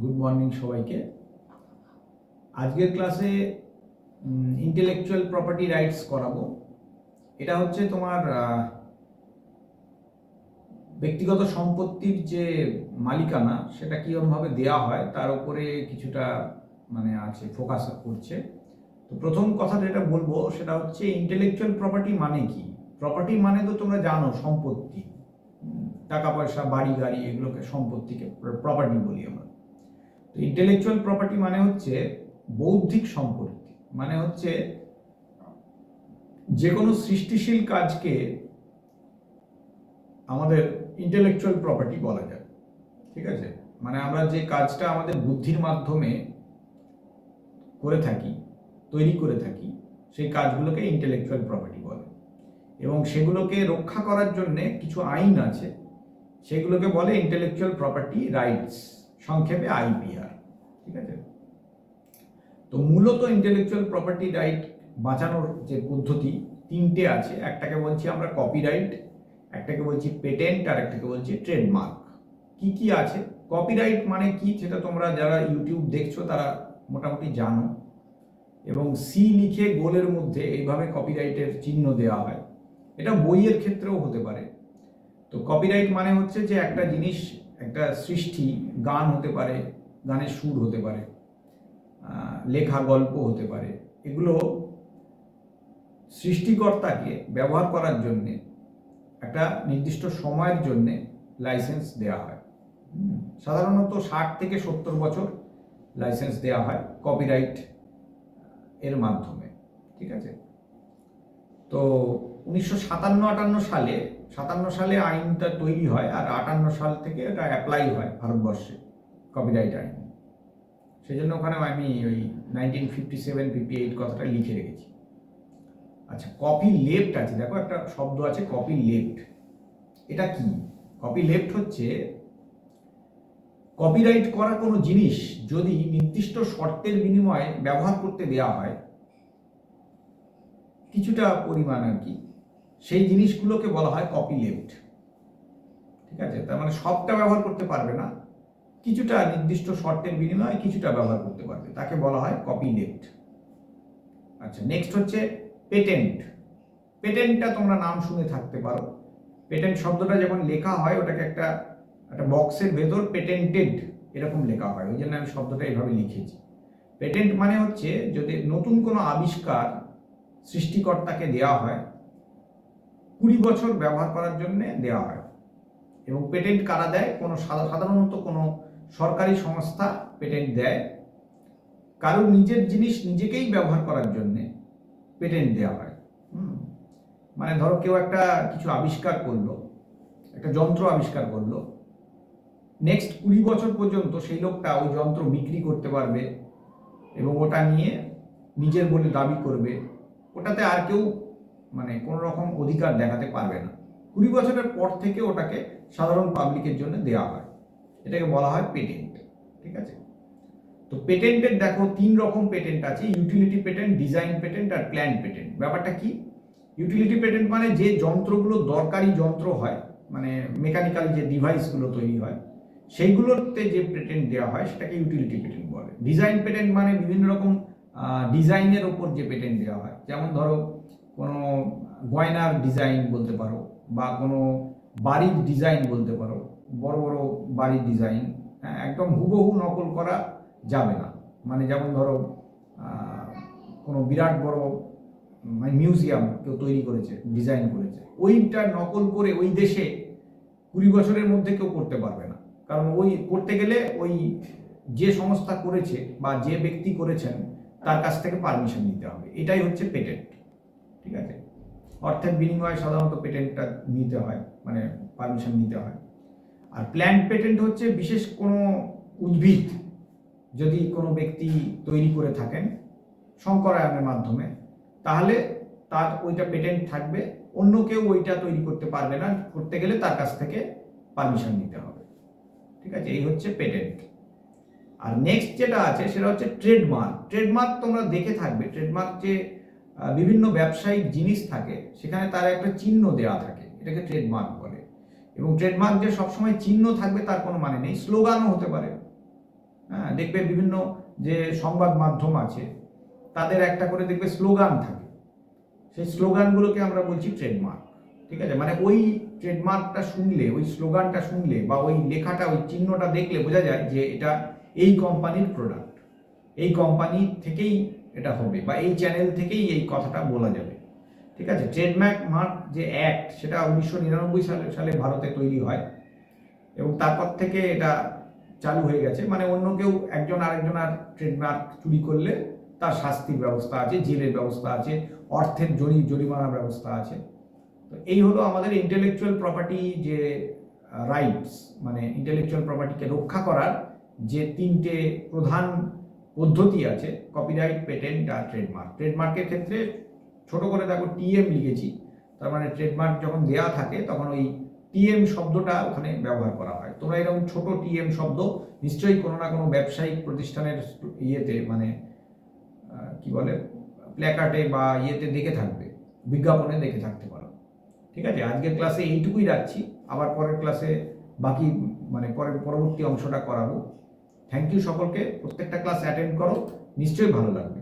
Good morning সবাইকে। আজকের ক্লাসে ইন্টেলেকচুয়াল প্রপার্টি রাইটস করাবো। এটা হচ্ছে তোমার ব্যক্তিগত সম্পত্তির যে মালিকানা সেটা কীরকমভাবে দেওয়া হয় তার উপরে কিছুটা আছে, ফোকাস করছে। তো প্রথম কথা যেটা বলবো সেটা হচ্ছে ইন্টেলেকচুয়াল প্রপার্টি মানে কি। প্রপার্টি মানে তো তোমরা জানো, সম্পত্তি, টাকা পয়সা, বাড়ি গাড়ি, এগুলোকে সম্পত্তিকে প্রপার্টি বলি আমরা। তো ইন্টেলেকচুয়াল প্রপার্টি মানে হচ্ছে বৌদ্ধিক সম্পত্তি, মানে হচ্ছে যে কোনো সৃষ্টিশীল কাজকে আমাদের ইন্টেলেকচুয়াল প্রপার্টি বলা যায়। ঠিক আছে, মানে আমরা যে কাজটা আমাদের বুদ্ধির মাধ্যমে করে থাকি, তৈরি করে থাকি, সেই কাজগুলোকে ইন্টেলেকচুয়াল প্রপার্টি বলে। এবং সেগুলোকে রক্ষা করার জন্য কিছু আইন আছে, সেগুলোকে বলে ইন্টেলেকচুয়াল প্রপার্টি রাইটস, সংক্ষেপে আইপিআর। ঠিক আছে, তো মূলত ইন্টেলেকচুয়াল প্রপার্টি রাইট বাঁচানোর যে পদ্ধতি তিনটে আছে। একটাকে বলছি আমরা কপিরাইট, একটাকে বলছি পেটেন্ট, আর একটাকে বলছি ট্রেডমার্ক। কি কি আছে? কপিরাইট মানে কি সেটা তোমরা যারা ইউটিউব দেখছো তারা মোটামুটি জানো, এবং সি লিখে গোলের মধ্যে এইভাবে কপিরাইটের চিহ্ন দেওয়া হয়। এটা বইয়ের ক্ষেত্রেও হতে পারে। তো কপিরাইট মানে হচ্ছে যে একটা জিনিস, একটা সৃষ্টি, গান হতে পারে, গানের সুর হতে পারে, লেখা গল্প হতে পারে, এগুলো সৃষ্টিকর্তাকে ব্যবহার করার জন্যে একটা নির্দিষ্ট সময়ের জন্যে লাইসেন্স দেওয়া হয়। সাধারণত 60 থেকে 70 বছর লাইসেন্স দেওয়া হয় কপিরাইট এর মাধ্যমে। ঠিক আছে, তো 1957-58 সালে আইনটা তৈরি হয়, আর 58 সাল থেকে এটা অ্যাপ্লাই হয় ভারতবর্ষে, কপিরাইট আইন। সেই জন্য ওখানে আমি ওই 1957-58 কথাটা লিখে রেখেছি। আচ্ছা, কপি লেফট আছে, দেখো একটা শব্দ আছে কপি লেফট। এটা কি? কপি লেফট হচ্ছে কপিরাইট করা কোনো জিনিস যদি নির্দিষ্ট শর্তের বিনিময়ে ব্যবহার করতে দেওয়া হয় কিছুটা পরিমাণ আর কি, সেই জিনিসগুলোকে বলা হয় কপি লেফট। ঠিক আছে, তার মানে সবটা ব্যবহার করতে পারবে না, কিছুটা নির্দিষ্ট শর্তের বিনিময়ে কিছুটা ব্যবহার করতে পারবে, তাকে বলা হয় কপি লেফট। আচ্ছা, নেক্সট হচ্ছে পেটেন্ট। পেটেন্টটা তোমরা নাম শুনে থাকতে পারো। পেটেন্ট শব্দটা যখন লেখা হয় ওটাকে একটা বক্সের ভেতর পেটেন্টেড এরকম লেখা হয়, ওই জন্য আমি শব্দটা এইভাবে লিখেছি। পেটেন্ট মানে হচ্ছে যদি নতুন কোনো আবিষ্কার সৃষ্টিকর্তাকে দেওয়া হয়, 20 বছর ব্যবহার করার জন্য দেওয়া হয়। এবং পেটেন্ট কারা দেয়? সাধারণত কোনো সরকারি সংস্থা পেটেন্ট দেয়। কারোর নিজের জিনিস নিজেকেই ব্যবহার করার জন্য পেটেন্ট দেওয়া হয়। মানে ধরো কেউ একটা কিছু আবিষ্কার করলো, একটা যন্ত্র আবিষ্কার করলো, নেক্সট 20 বছর পর্যন্ত সেই লোকটা ওই যন্ত্র বিক্রি করতে পারবে এবং ওটা নিয়ে নিজের বলে দাবি করবে, ওটাতে আর কেউ কোনো রকম অধিকার দেখাতে পারবে না। 20 বছরের পর থেকে ওটাকে সাধারণ পাবলিকের জন্য দেওয়া হয়, এটাকে বলা হয় পেটেন্ট। ঠিক আছে, তো পেটেন্টের দেখো 3 রকম পেটেন্ট আছে, ইউটিলিটি পেটেন্ট, ডিজাইন পেটেন্ট আর প্ল্যান পেটেন্ট। ব্যাপারটা কি? ইউটিলিটি পেটেন্ট মানে যে যন্ত্রগুলো দরকারি যন্ত্র হয়, মানে মেকানিক্যাল যে ডিভাইসগুলো তৈরি হয়, সেইগুলোতে যে পেটেন্ট দেওয়া হয় সেটাকে ইউটিলিটি পেটেন্ট বলে। ডিজাইন পেটেন্ট মানে বিভিন্ন রকম ডিজাইনের ওপর যে পেটেন্ট দেওয়া হয়, যেমন ধরো কোনো গয়নার ডিজাইন বলতে পারো, বা কোনো বাড়ির ডিজাইন বলতে পারো, বড় বড় বাড়ির ডিজাইন, একদম হুবহু নকল করা যাবে না। মানে যেমন ধরো কোনো বিরাট বড় মিউজিয়াম কেউ তৈরি করেছে, ডিজাইন করেছে, ওইটা নকল করে ওই দেশে 20 বছরের মধ্যে কেউ করতে পারবে না, কারণ ওই করতে গেলে ওই যে সংস্থা করেছে বা যে ব্যক্তি করেছেন তার কাছ থেকে পারমিশন নিতে হবে। এটাই হচ্ছে পেটেন্ট। ঠিক আছে, অর্থের বিনিময়ে সাধারণত পেটেন্টটা নিতে হয়, মানে পারমিশন নিতে হয়। আর প্ল্যান্ট পেটেন্ট হচ্ছে বিশেষ কোনো উদ্ভিদ যদি কোনো ব্যক্তি তৈরি করে থাকেন শঙ্করায়নের মাধ্যমে, তাহলে তার ওইটা পেটেন্ট থাকবে, অন্য কেউ ওইটা তৈরি করতে পারবে না, করতে গেলে তার কাছ থেকে পারমিশন নিতে হবে। ঠিক আছে, এই হচ্ছে পেটেন্ট। আর নেক্সট যেটা আছে সেটা হচ্ছে ট্রেডমার্ক। ট্রেডমার্ক তোমরা দেখে থাকবে, ট্রেডমার্ক যে বিভিন্ন ব্যবসায়িক জিনিস থাকে সেখানে তার একটা চিহ্ন দেওয়া থাকে, এটাকে ট্রেডমার্ক বলে। এবং ট্রেডমার্ক যে সবসময় চিহ্ন থাকবে তার কোনো মানে নেই, স্লোগানও হতে পারে। হ্যাঁ, দেখবে বিভিন্ন যে সংবাদ মাধ্যম আছে তাদের একটা করে দেখবে স্লোগান থাকে, সেই স্লোগানগুলোকে আমরা বলছি ট্রেডমার্ক। ঠিক আছে, মানে ওই ট্রেডমার্কটা শুনলে, ওই স্লোগানটা শুনলে বা ওই লেখাটা, ওই চিহ্নটা দেখলে বোঝা যায় যে এটা এই কোম্পানির প্রোডাক্ট, এই কোম্পানি থেকেই এটা হবে বা এই চ্যানেল থেকেই এই কথাটা বলা যাবে। ঠিক আছে, ট্রেডমার্ক মার্ক যে অ্যাক্ট সেটা 1999 সালে ভারতে তৈরি হয় এবং তারপর থেকে এটা চালু হয়ে গেছে। মানে অন্য কেউ একজন আরেকজন আর ট্রেডমার্ক চুরি করলে তার শাস্তির ব্যবস্থা আছে, জেলের ব্যবস্থা আছে, অর্থের জরিমানার ব্যবস্থা আছে। তো এই হলো আমাদের ইন্টেলেকচুয়াল প্রপার্টি যে রাইটস, মানে ইন্টেলেকচুয়াল প্রপার্টিকে রক্ষা করার যে তিনটে প্রধান পদ্ধতি আছে, কপিরাইট, পেটেন্ট আর ট্রেডমার্ক। ট্রেডমার্কের ক্ষেত্রে ছোট করে দেখো টিএম লিখেছি, তার মানে ট্রেডমার্ক যখন দেয়া থাকে তখন ওই টিএম শব্দটা ওখানে ব্যবহার করা হয়। তোমরা এরকম ছোট টিএম শব্দ নিশ্চয়ই কোনো না কোনো ব্যবসায়িক প্রতিষ্ঠানের ইয়েতে, মানে কি বলে, প্ল্যাকার্ডে বা ইয়েতে দেখে থাকবে, বিজ্ঞাপনে দেখে থাকতে পারো। ঠিক আছে, আজকের ক্লাসে এইটুকুই রাখছি, আবার পরের ক্লাসে বাকি মানে পরবর্তী অংশটা করাবো। থ্যাংক ইউ সকলকে, প্রত্যেকটা ক্লাস অ্যাটেন্ড করো, নিশ্চয়ই ভালো লাগবে।